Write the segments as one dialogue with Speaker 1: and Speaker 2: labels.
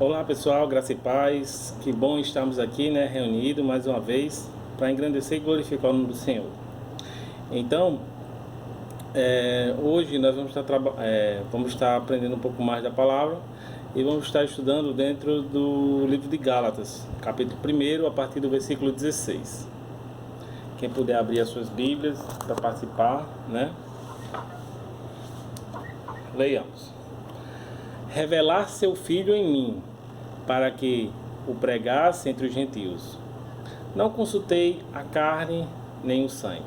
Speaker 1: Olá pessoal, graça e paz, que bom estarmos aqui, reunidos mais uma vez para engrandecer e glorificar o nome do Senhor. Então, hoje nós vamos estar aprendendo um pouco mais da palavra e vamos estar estudando dentro do livro de Gálatas, capítulo 1, a partir do versículo 16. Quem puder abrir as suas Bíblias para participar, Leiamos. Revelar seu Filho em mim, para que o pregasse entre os gentios. Não consultei a carne nem o sangue.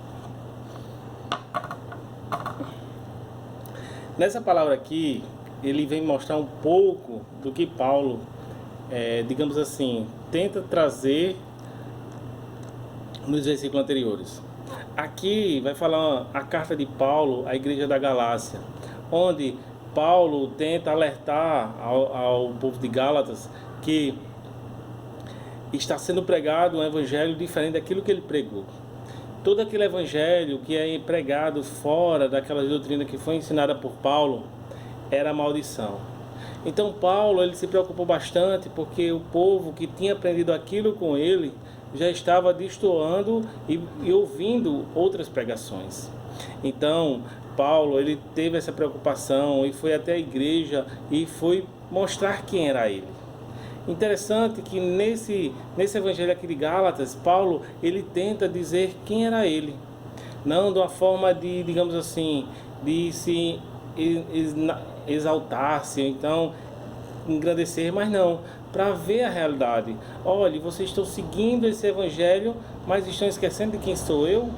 Speaker 1: Nessa palavra aqui, ele vem mostrar um pouco do que Paulo, digamos assim, tenta trazer nos versículos anteriores. Aqui vai falar a carta de Paulo à igreja da Galácia, onde Paulo tenta alertar ao povo de Gálatas que está sendo pregado um evangelho diferente daquilo que ele pregou. Todo aquele evangelho que é pregado fora daquela doutrina que foi ensinada por Paulo era maldição. Então Paulo ele se preocupou bastante porque o povo que tinha aprendido aquilo com ele já estava destoando e ouvindo outras pregações. Então Paulo ele teve essa preocupação e foi até a igreja e foi mostrar quem era ele. Interessante que nesse evangelho aqui de Gálatas, Paulo ele tenta dizer quem era ele, não de uma forma de, digamos assim, de se exaltar-se, então engrandecer, mas não, para ver a realidade. Olha, vocês estão seguindo esse evangelho, mas estão esquecendo de quem sou eu,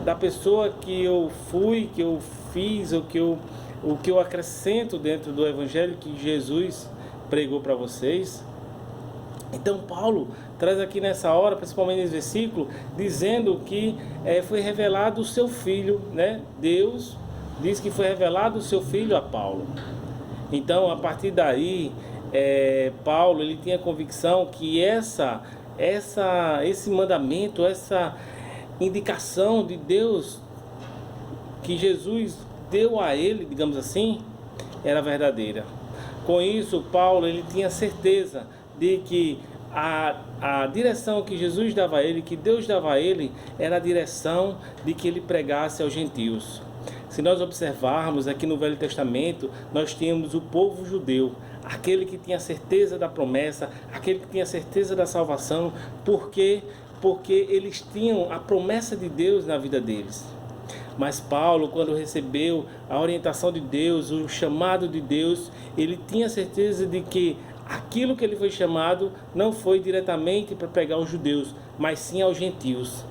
Speaker 1: da pessoa que eu fui, que eu fiz, o que eu acrescento dentro do evangelho que Jesus pregou para vocês. Então Paulo traz aqui nessa hora, principalmente nesse versículo, dizendo que foi revelado o seu Filho, Deus diz que foi revelado o seu Filho a Paulo. Então, a partir daí, Paulo ele tinha a convicção que esse mandamento, essa indicação de Deus que Jesus deu a ele, digamos assim, era verdadeira. Com isso, Paulo ele tinha certeza de que a direção que Jesus dava a ele, que Deus dava a ele, era a direção de que ele pregasse aos gentios. Se nós observarmos aqui no Velho Testamento, nós tínhamos o povo judeu, aquele que tinha certeza da promessa, aquele que tinha certeza da salvação, porque eles tinham a promessa de Deus na vida deles. Mas Paulo, quando recebeu a orientação de Deus, o chamado de Deus, ele tinha certeza de que aquilo que ele foi chamado não foi diretamente para pregar aos judeus, mas sim aos gentios.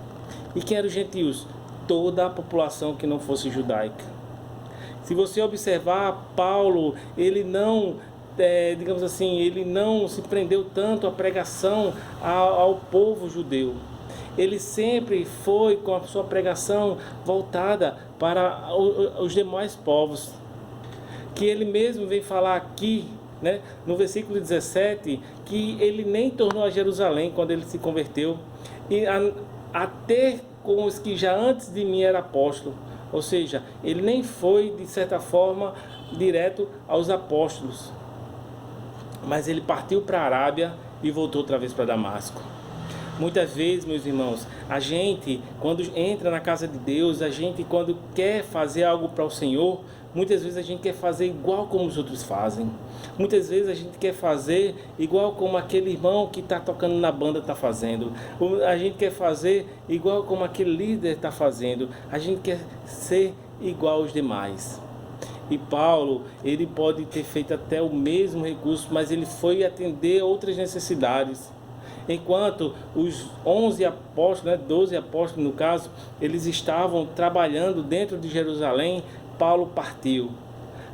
Speaker 1: E quem eram os gentios? Toda a população que não fosse judaica. Se você observar, Paulo, ele não, digamos assim, ele não se prendeu tanto à pregação ao povo judeu. Ele sempre foi com a sua pregação voltada para os demais povos. Que ele mesmo vem falar aqui, no versículo 17, que ele nem tornou a Jerusalém quando ele se converteu, e até com os que já antes de mim era apóstolo. Ou seja, ele nem foi, de certa forma, direto aos apóstolos. Mas ele partiu para a Arábia e voltou outra vez para Damasco. Muitas vezes, meus irmãos, a gente, quando entra na casa de Deus, a gente, quando quer fazer algo para o Senhor, muitas vezes a gente quer fazer igual como os outros fazem. Muitas vezes a gente quer fazer igual como aquele irmão que está tocando na banda está fazendo. A gente quer fazer igual como aquele líder está fazendo. A gente quer ser igual aos demais. E Paulo, ele pode ter feito até o mesmo recurso, mas ele foi atender outras necessidades. Enquanto os 11 apóstolos, 12 apóstolos no caso, eles estavam trabalhando dentro de Jerusalém, Paulo partiu.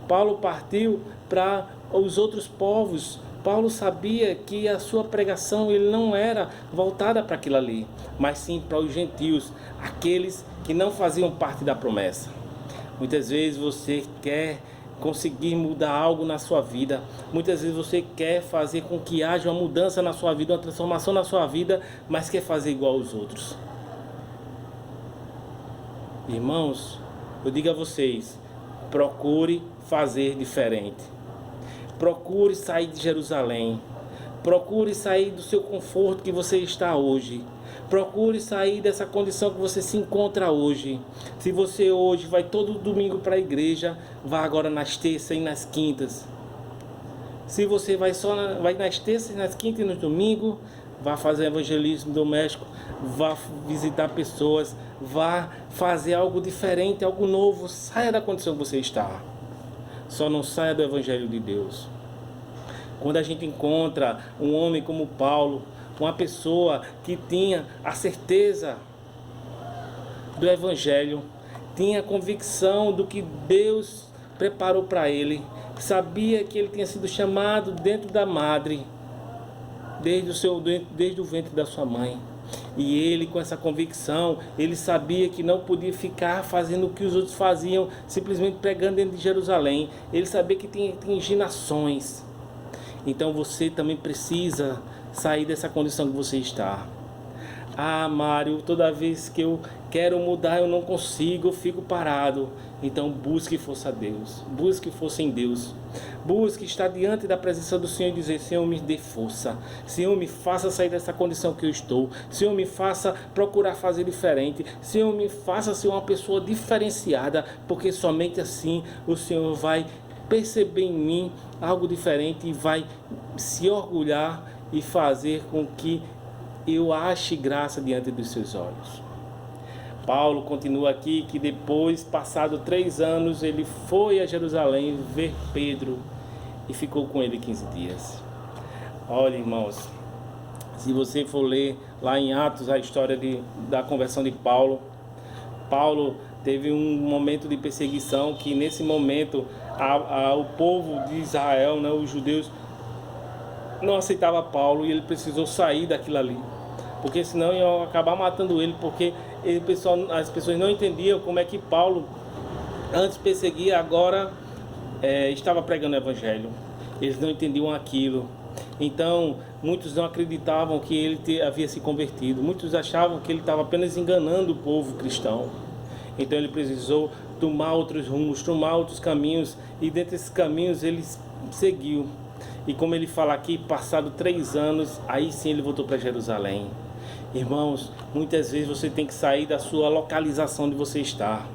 Speaker 1: Paulo partiu para os outros povos. Paulo sabia que a sua pregação ele não era voltada para aquilo ali, mas sim para os gentios, aqueles que não faziam parte da promessa. Muitas vezes você quer conseguir mudar algo na sua vida. Muitas vezes você quer fazer com que haja uma mudança na sua vida, uma transformação na sua vida, mas quer fazer igual aos outros. Irmãos, eu digo a vocês, procure fazer diferente. Procure sair de Jerusalém. Procure sair do seu conforto que você está hoje. Procure sair dessa condição que você se encontra hoje. Se você hoje vai todo domingo para a igreja, vá agora nas terças e nas quintas. Se você vai vai nas terças, nas quintas e no domingo, vá fazer evangelismo doméstico, vá visitar pessoas, vá fazer algo diferente, algo novo. Saia da condição que você está. Só não saia do evangelho de Deus. Quando a gente encontra um homem como Paulo, uma pessoa que tinha a certeza do evangelho, tinha a convicção do que Deus preparou para ele, sabia que ele tinha sido chamado dentro da madre, desde o ventre da sua mãe. E ele, com essa convicção, ele sabia que não podia ficar fazendo o que os outros faziam, simplesmente pregando dentro de Jerusalém. Ele sabia que tinha que atingir nações. Então você também precisa sair dessa condição que você está. Ah, Mário, toda vez que eu quero mudar eu não consigo, eu fico parado. Então busque força a Deus, busque força em Deus. Busque estar diante da presença do Senhor e dizer: Senhor, me dê força. Senhor, me faça sair dessa condição que eu estou. Senhor, me faça procurar fazer diferente. Senhor, me faça ser uma pessoa diferenciada, porque somente assim o Senhor vai perceber em mim algo diferente e vai se orgulhar e fazer com que eu ache graça diante dos seus olhos. Paulo continua aqui que depois, passado 3 anos, ele foi a Jerusalém ver Pedro e ficou com ele 15 dias. Olha, irmãos, se você for ler lá em Atos a história da conversão de Paulo, Paulo teve um momento de perseguição que nesse momento o povo de Israel, né, os judeus, não aceitava Paulo e ele precisou sair daquilo ali, porque senão iam acabar matando ele, porque as pessoas não entendiam como é que Paulo antes perseguia, agora estava pregando o evangelho. Eles não entendiam aquilo. Então muitos não acreditavam que ele havia se convertido, muitos achavam que ele estava apenas enganando o povo cristão. Então ele precisou tomar outros rumos, tomar outros caminhos, e dentre esses caminhos ele seguiu. E como ele fala aqui, passado 3 anos, aí sim ele voltou para Jerusalém. Irmãos, muitas vezes você tem que sair da sua localização onde você está.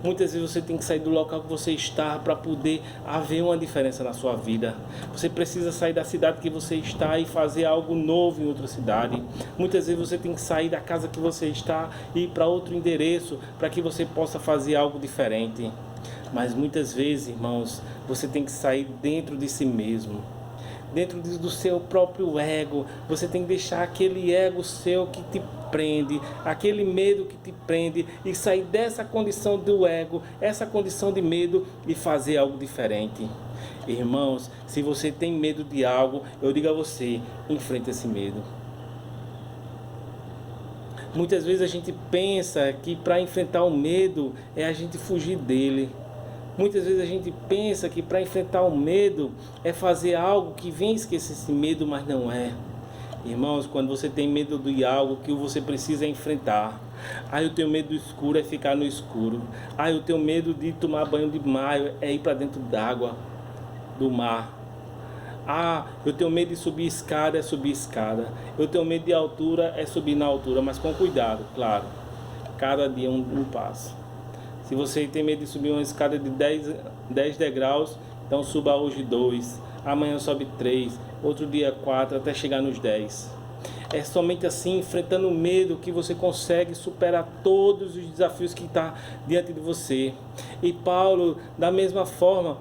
Speaker 1: Muitas vezes você tem que sair do local que você está para poder haver uma diferença na sua vida. Você precisa sair da cidade que você está e fazer algo novo em outra cidade. Muitas vezes você tem que sair da casa que você está e ir para outro endereço para que você possa fazer algo diferente. Mas muitas vezes, irmãos, você tem que sair dentro de si mesmo, dentro do seu próprio ego. Você tem que deixar aquele ego seu que te prende, aquele medo que te prende, e sair dessa condição do ego, essa condição de medo, e fazer algo diferente. Irmãos, se você tem medo de algo, eu digo a você, enfrente esse medo. Muitas vezes a gente pensa que para enfrentar o medo é a gente fugir dele. Muitas vezes a gente pensa que para enfrentar o medo é fazer algo que venha esquecer esse medo, mas não é. Irmãos, quando você tem medo de algo, que você precisa enfrentar. Eu tenho medo do escuro, é ficar no escuro. Eu tenho medo de tomar banho de mar, é ir para dentro d'água, do mar. Eu tenho medo de subir escada, é subir escada. Eu tenho medo de altura, é subir na altura, mas com cuidado, claro. Cada dia um passo. Se você tem medo de subir uma escada de 10 degraus, então suba hoje 2, amanhã sobe 3, outro dia 4, até chegar nos 10. É somente assim, enfrentando o medo, que você consegue superar todos os desafios que estão diante de você. E Paulo, da mesma forma,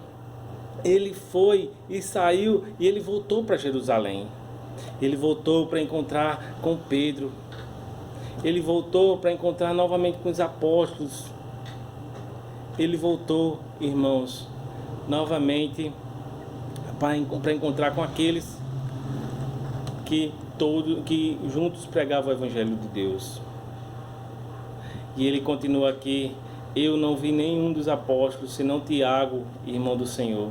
Speaker 1: ele foi e saiu e ele voltou para Jerusalém. Ele voltou para encontrar com Pedro. Ele voltou para encontrar novamente com os apóstolos. Ele voltou, irmãos, novamente para encontrar com aqueles que juntos pregavam o Evangelho de Deus. E ele continua aqui: eu não vi nenhum dos apóstolos, senão Tiago, irmão do Senhor.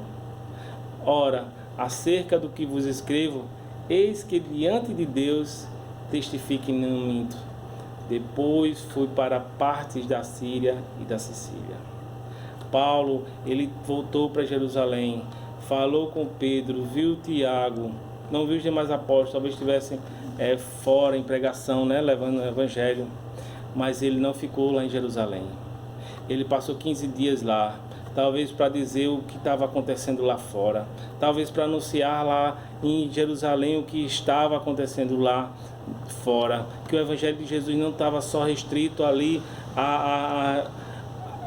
Speaker 1: Ora, acerca do que vos escrevo, eis que diante de Deus testifique e não minto. Depois fui para partes da Síria e da Sicília. Paulo, ele voltou para Jerusalém, falou com Pedro, viu Tiago, não viu os demais apóstolos, talvez estivessem fora em pregação, né, levando o evangelho, mas ele não ficou lá em Jerusalém. Ele passou 15 dias lá, talvez para dizer o que estava acontecendo lá fora, talvez para anunciar lá em Jerusalém o que estava acontecendo lá fora, que o evangelho de Jesus não estava só restrito ali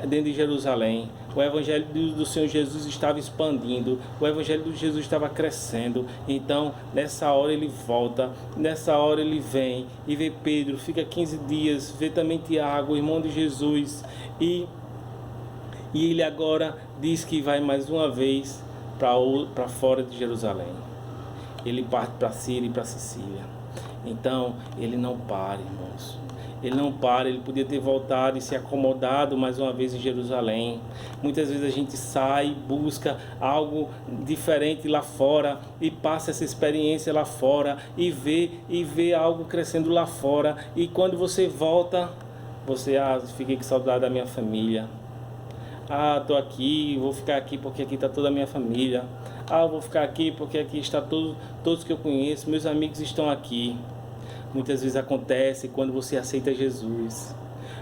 Speaker 1: dentro de Jerusalém. O evangelho do Senhor Jesus estava expandindo, o evangelho de Jesus estava crescendo. Então, nessa hora ele volta, nessa hora ele vem e vê Pedro, fica 15 dias, vê também Tiago, o irmão de Jesus, e ele agora diz que vai mais uma vez para fora de Jerusalém. Ele parte para Síria e para Sicília. Então, ele não para, irmãos. Ele não para, ele podia ter voltado e se acomodado mais uma vez em Jerusalém. Muitas vezes a gente sai, busca algo diferente lá fora e passa essa experiência lá fora e vê algo crescendo lá fora. E quando você volta, você fiquei com saudade da minha família. Estou aqui, vou ficar aqui porque aqui está toda a minha família. Eu vou ficar aqui porque aqui está todos que eu conheço, meus amigos estão aqui. Muitas vezes acontece quando você aceita Jesus.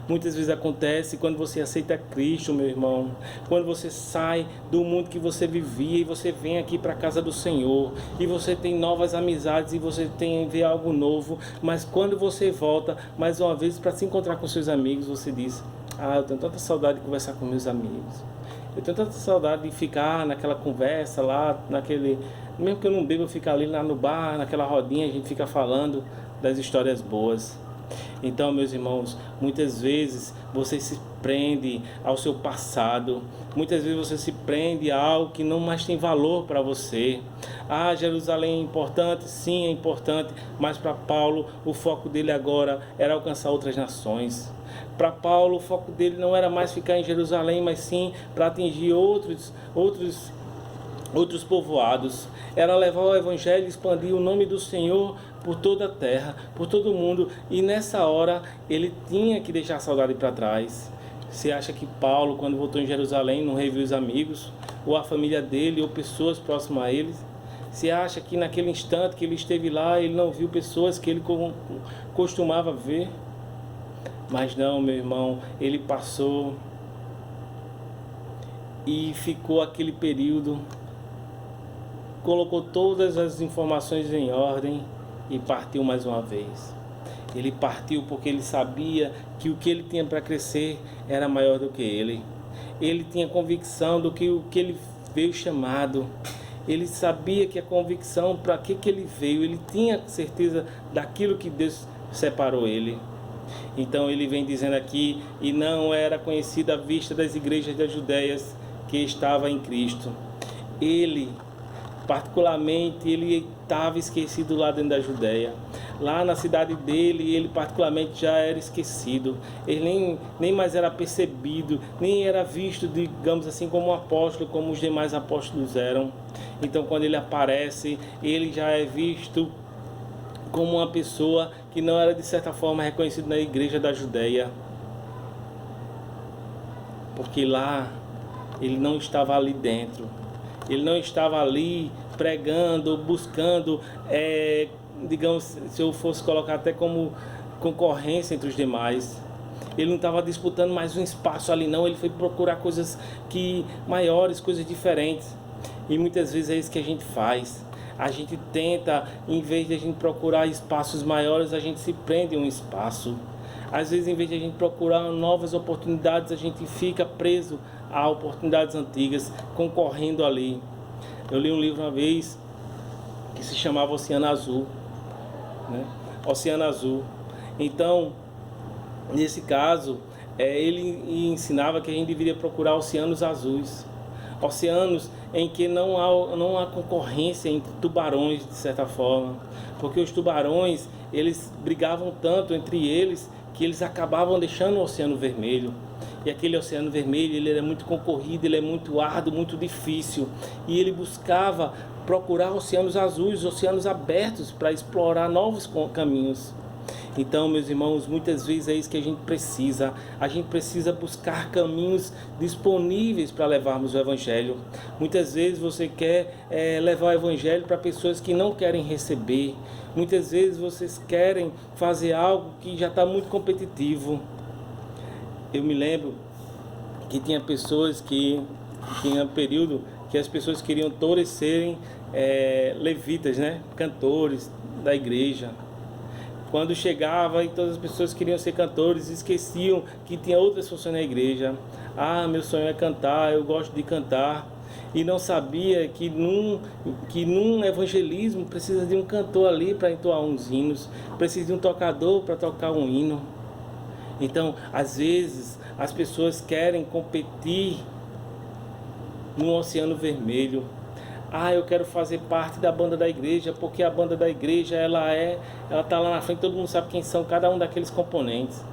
Speaker 1: Muitas vezes acontece quando você aceita Cristo, meu irmão. Quando você sai do mundo que você vivia e você vem aqui para a casa do Senhor. E você tem novas amizades e você vê algo novo. Mas quando você volta mais uma vez para se encontrar com seus amigos, você diz: eu tenho tanta saudade de conversar com meus amigos. Eu tenho tanta saudade de ficar naquela conversa lá, mesmo que eu não bebo, eu fico ali lá no bar, naquela rodinha, a gente fica falando das histórias boas. Então, meus irmãos, muitas vezes você se prende ao seu passado. Muitas vezes você se prende a algo que não mais tem valor para você. Jerusalém é importante? Sim, é importante. Mas para Paulo, o foco dele agora era alcançar outras nações. Para Paulo, o foco dele não era mais ficar em Jerusalém, mas sim para atingir outros povoados. Era levar o evangelho e expandir o nome do Senhor por toda a terra, por todo o mundo. E nessa hora ele tinha que deixar a saudade para trás. Você acha que Paulo, quando voltou em Jerusalém, não reviu os amigos, ou a família dele, ou pessoas próximas a ele? Você acha que naquele instante que ele esteve lá, ele não viu pessoas que ele costumava ver? Mas não, meu irmão, ele passou e ficou aquele período, colocou todas as informações em ordem e partiu mais uma vez. Ele partiu porque ele sabia que o que ele tinha para crescer era maior do que ele. Ele tinha convicção do que o que ele veio chamado. Ele sabia que a convicção para que ele veio, ele tinha certeza daquilo que Deus separou ele. Então ele vem dizendo aqui: e não era conhecida à vista das igrejas da Judéia que estava em Cristo. Ele, particularmente, ele estava esquecido lá dentro da Judéia. Lá na cidade dele, ele particularmente já era esquecido. Ele nem mais era percebido, nem era visto, digamos assim, como um apóstolo, como os demais apóstolos eram. Então, quando ele aparece, ele já é visto como uma pessoa que não era, de certa forma, reconhecida na igreja da Judéia. Porque lá, ele não estava ali dentro. Ele não estava ali pregando, buscando, digamos, se eu fosse colocar até como concorrência entre os demais. Ele não estava disputando mais um espaço ali, não. Ele foi procurar coisas maiores, coisas diferentes. E muitas vezes é isso que a gente faz. A gente tenta, em vez de a gente procurar espaços maiores, a gente se prende em um espaço. Às vezes, em vez de a gente procurar novas oportunidades, a gente fica preso a oportunidades antigas, concorrendo ali. Eu li um livro uma vez que se chamava Oceano Azul, né? Oceano Azul. Então, nesse caso, ele ensinava que a gente deveria procurar oceanos azuis. Oceanos em que não há concorrência entre tubarões, de certa forma. Porque os tubarões, eles brigavam tanto entre eles que eles acabavam deixando o Oceano Vermelho. E aquele Oceano Vermelho, ele era muito concorrido, ele é muito árduo, muito difícil. E ele buscava procurar oceanos azuis, oceanos abertos para explorar novos caminhos. Então, meus irmãos, muitas vezes é isso que a gente precisa. A gente precisa buscar caminhos disponíveis para levarmos o Evangelho. Muitas vezes você quer levar o Evangelho para pessoas que não querem receber. Muitas vezes vocês querem fazer algo que já está muito competitivo. Eu me lembro que tinha pessoas que tinha um período que as pessoas queriam todas serem levitas, né? Cantores da igreja. Quando chegava e todas as pessoas queriam ser cantores, esqueciam que tinha outras funções na igreja. Ah, meu sonho é cantar, eu gosto de cantar. E não sabia que num evangelismo precisa de um cantor ali para entoar uns hinos, precisa de um tocador para tocar um hino. Então, às vezes, as pessoas querem competir no Oceano Vermelho. Ah, eu quero fazer parte da banda da igreja, porque a banda da igreja, ela tá lá na frente, todo mundo sabe quem são cada um daqueles componentes.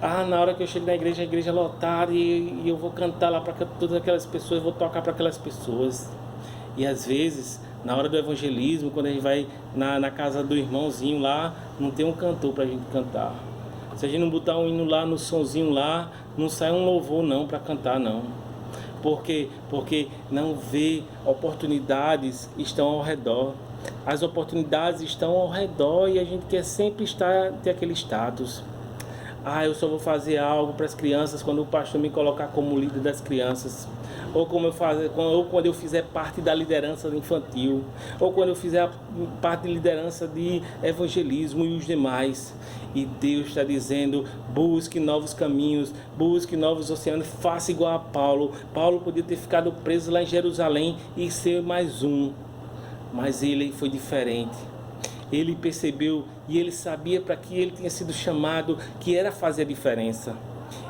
Speaker 1: Ah, na hora que eu chego na igreja, a igreja é lotada e eu vou cantar lá para todas aquelas pessoas, vou tocar para aquelas pessoas. E às vezes, na hora do evangelismo, quando a gente vai na casa do irmãozinho lá, não tem um cantor para a gente cantar. Se a gente não botar um hino lá no sonzinho lá, não sai um louvor não para cantar não. Por quê? Porque não vê oportunidades estão ao redor. As oportunidades estão ao redor e a gente quer sempre ter aquele status. Ah, eu só vou fazer algo para as crianças quando o pastor me colocar como líder das crianças. Ou quando eu fizer parte da liderança infantil. Ou quando eu fizer parte de liderança de evangelismo e os demais. E Deus está dizendo, busque novos caminhos, busque novos oceanos, faça igual a Paulo. Paulo podia ter ficado preso lá em Jerusalém e ser mais um. Mas ele foi diferente. Ele percebeu e ele sabia para que ele tinha sido chamado, que era fazer a diferença.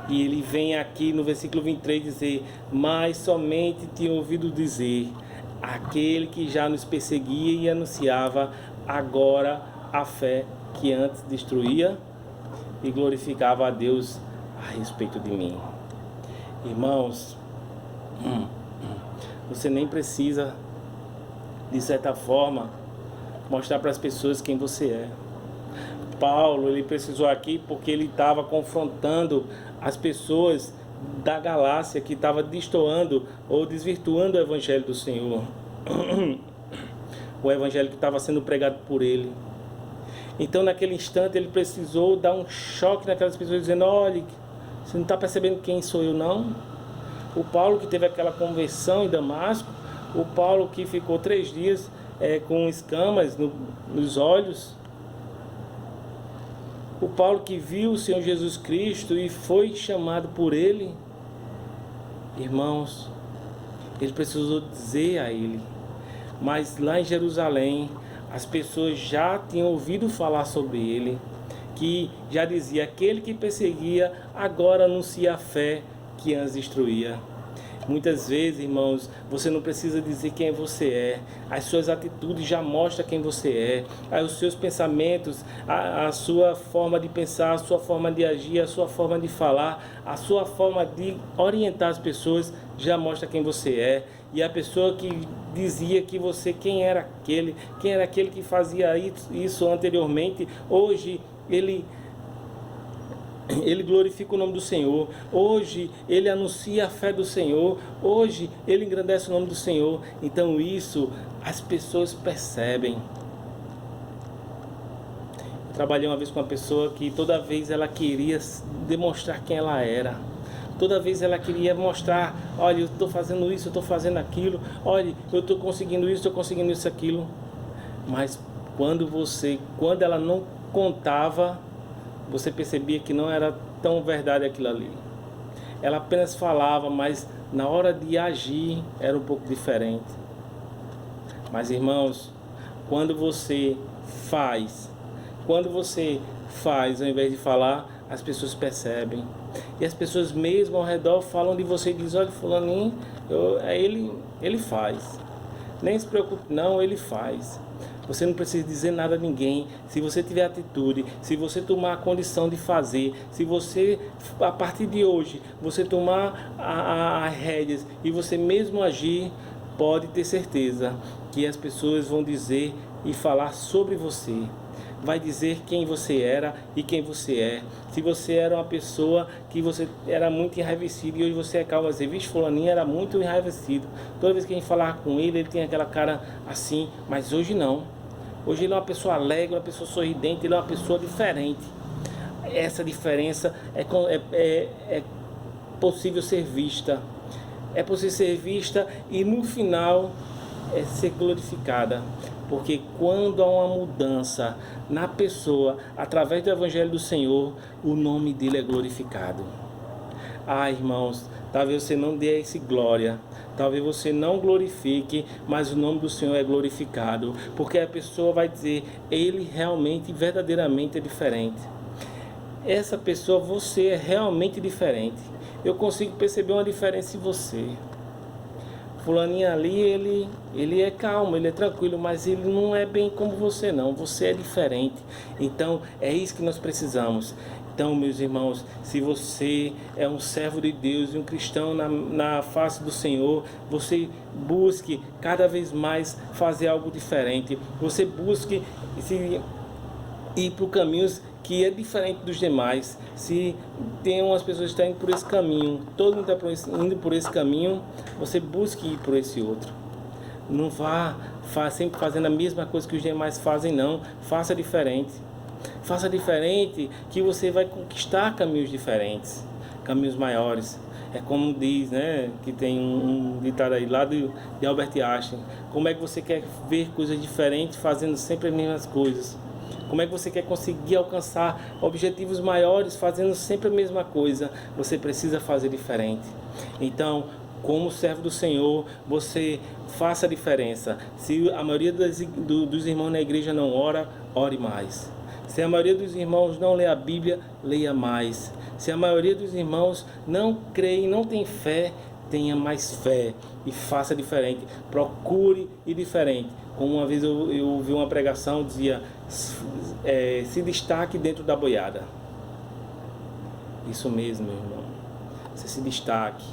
Speaker 1: E ele vem aqui no versículo 23 dizer, mas somente tinha ouvido dizer, aquele que já nos perseguia e anunciava agora a fé que antes destruía e glorificava a Deus a respeito de mim. Irmãos, você nem precisa, de certa forma, mostrar para as pessoas quem você é. Paulo, ele precisou aqui porque ele estava confrontando as pessoas da Galácia que estavam destoando ou desvirtuando o evangelho do Senhor. O evangelho que estava sendo pregado por ele. Então, naquele instante, ele precisou dar um choque naquelas pessoas, dizendo, olha, você não está percebendo quem sou eu, não? O Paulo que teve aquela conversão em Damasco, o Paulo que ficou 3 dias com escamas nos olhos, o Paulo que viu o Senhor Jesus Cristo e foi chamado por ele, irmãos, ele precisou dizer a ele, mas lá em Jerusalém, as pessoas já tinham ouvido falar sobre ele, que já dizia, aquele que perseguia, agora anuncia a fé que antes destruía. Muitas vezes, irmãos, você não precisa dizer quem você é. As suas atitudes já mostram quem você é. Os seus pensamentos, a sua forma de pensar, a sua forma de agir, a sua forma de falar, a sua forma de orientar as pessoas já mostra quem você é. E a pessoa que dizia que você, quem era aquele que fazia isso anteriormente, hoje ele glorifica o nome do Senhor, hoje ele anuncia a fé do Senhor, hoje ele engrandece o nome do Senhor. Então isso as pessoas percebem. Eu trabalhei uma vez com uma pessoa que toda vez ela queria demonstrar quem ela era, toda vez ela queria mostrar, olha, eu estou fazendo isso, eu estou fazendo aquilo, olha, eu estou conseguindo isso, estou conseguindo isso, aquilo. Mas quando ela não contava, você percebia que não era tão verdade aquilo ali. Ela apenas falava, mas na hora de agir era um pouco diferente. Mas irmãos, quando você faz ao invés de falar, as pessoas percebem. E as pessoas mesmo ao redor falam de você e dizem, olha, fulaninho, ele faz. Nem se preocupe não, ele faz. Você não precisa dizer nada a ninguém. Se você tiver atitude, se você tomar a condição de fazer, se você, a partir de hoje, você tomar as rédeas e você mesmo agir, pode ter certeza que as pessoas vão dizer e falar sobre você. Vai dizer quem você era e quem você é. Se você era uma pessoa que você era muito enraivecido e hoje você é calmo, dizer, vixe, fulaninho era muito enraivecido. Toda vez que a gente falava com ele, ele tinha aquela cara assim, mas hoje não. Hoje ele é uma pessoa alegre, uma pessoa sorridente, ele é uma pessoa diferente. Essa diferença é possível ser vista. É possível ser vista e no final ser glorificada. Porque quando há uma mudança na pessoa, através do Evangelho do Senhor, o nome dele é glorificado. Ah, irmãos, talvez você não dê esse glória, talvez você não glorifique, mas o nome do Senhor é glorificado. Porque a pessoa vai dizer, ele realmente, verdadeiramente é diferente. Essa pessoa, você é realmente diferente. Eu consigo perceber uma diferença em você. Fulaninho ali, ele é calmo, ele é tranquilo, mas ele não é bem como você não. Você é diferente. Então, é isso que nós precisamos. Então, meus irmãos, se você é um servo de Deus e um cristão na face do Senhor, você busque cada vez mais fazer algo diferente. Você busque ir para caminhos que é diferente dos demais. Se tem umas pessoas que estão indo por esse caminho, todo mundo está indo por esse caminho, você busque ir por esse outro. Não vá sempre fazendo a mesma coisa que os demais fazem, não. Faça diferente. Faça diferente que você vai conquistar caminhos diferentes, caminhos maiores. É como diz, né, que tem um ditado aí lá de Albert Einstein. Como é que você quer ver coisas diferentes fazendo sempre as mesmas coisas? Como é que você quer conseguir alcançar objetivos maiores fazendo sempre a mesma coisa? Você precisa fazer diferente. Então, como servo do Senhor, você faça a diferença. Se a maioria dos irmãos na igreja não ora, ore mais. Se a maioria dos irmãos não lê a Bíblia, leia mais. Se a maioria dos irmãos não crê e não tem fé, tenha mais fé e faça diferente. Procure ir diferente. Como uma vez eu ouvi uma pregação, dizia, se destaque dentro da boiada. Isso mesmo, meu irmão. Você se destaque,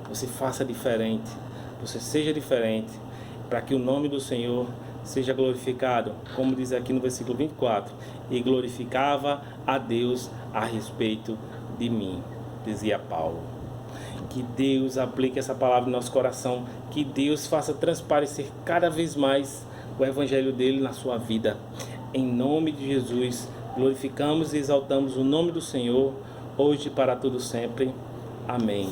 Speaker 1: você faça diferente, você seja diferente, para que o nome do Senhor seja glorificado, como diz aqui no versículo 24, e glorificava a Deus a respeito de mim, dizia Paulo. Que Deus aplique essa palavra no nosso coração, que Deus faça transparecer cada vez mais o Evangelho dele na sua vida. Em nome de Jesus, glorificamos e exaltamos o nome do Senhor, hoje e para todo sempre. Amém.